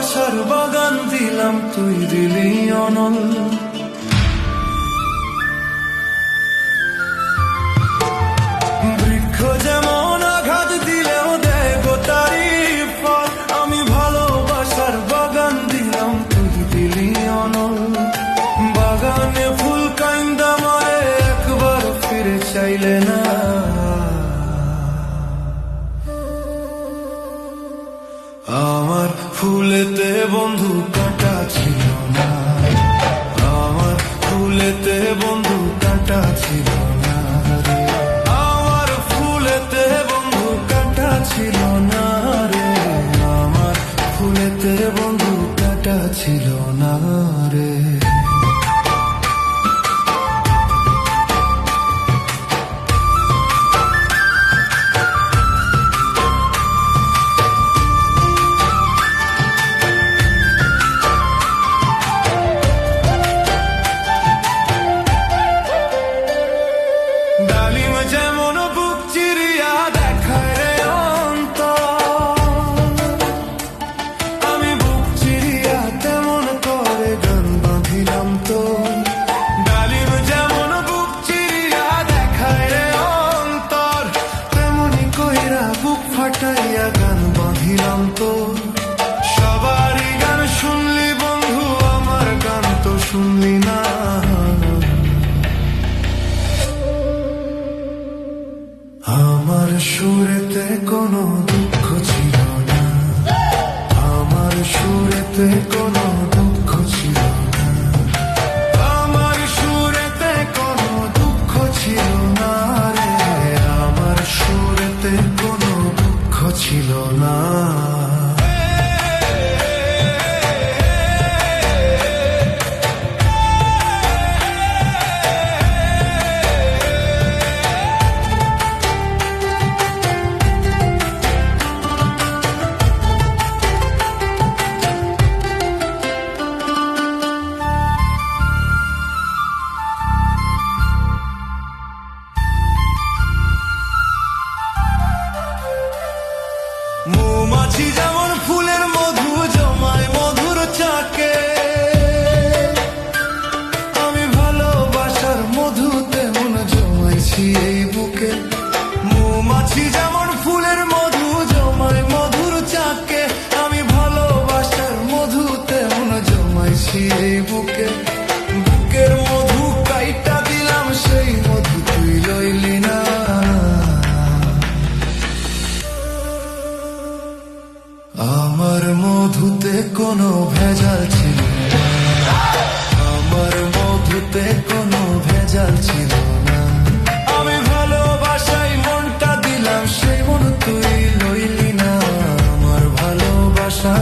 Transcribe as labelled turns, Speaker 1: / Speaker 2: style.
Speaker 1: ভালোবাসার বাগান দিলাম, তুই দিলি অনল। বৃক্ষ যেমন আঘাত দিলেও দেয় গো তারি ফল, আমি ভালোবাসার বাগান দিলাম, তুই দিলি অনল। বাগানে ফুল কাইন্দা মরে, একবার ফিরে চাইলে না। আমার ফুলেতে বন্ধু কাঁটা ছিল না, আমার ফুলেতে বন্ধু কাঁটা ছিল না রে, আমার ফুলেতে বন্ধু কাঁটা ছিল না রে, আমার ফুলেতে বন্ধু কাঁটা ছিল না রে। ডালিম যেমন বুক চিরিয়া দেখায় রে অন্তর, আমি বুক চিরিয়া তেমন করে গান বাঁধিলাম তো। ডালিম যেমন বুক চিরিয়া দেখায় রে অন্তর, তেমনি কইরা বুক ফাটাইয়া গান বাঁধিলাম তো। সবারই গান শুনলি বন্ধু, আমার গান তো শুনলি না। আমার সুরেতে কোনো দুঃখ ছিল না, আমার সুরেতে কোনো দুঃখ ছিল না, আমার সুরেতে কোনো দুঃখ ছিল না রে, আমার সুরেতে কোনো দুঃখ ছিল না। মৌমাছি যেমন ফুলের মধু জমায় মধুর চাকে, আমি ভালোবাসার মধু তেমন জমাইছি এই বুকে। মৌমাছি যেমন ফুলের মধু জমায় মধুর চাকে, আমি ভালোবাসার মধু তেমন জমাইছি এই বুকে। বুকের মধু কাইটা দিলাম, সেই মধু তুই লইলি না। আমার মধুতে কোনো ভেজাল ছিল না, আমার মধুতে কোনো ভেজাল ছিল না। আমি ভালোবাসাই মনটা দিলাম, সেই মন তুই লইলি না। আমার ভালোবাসা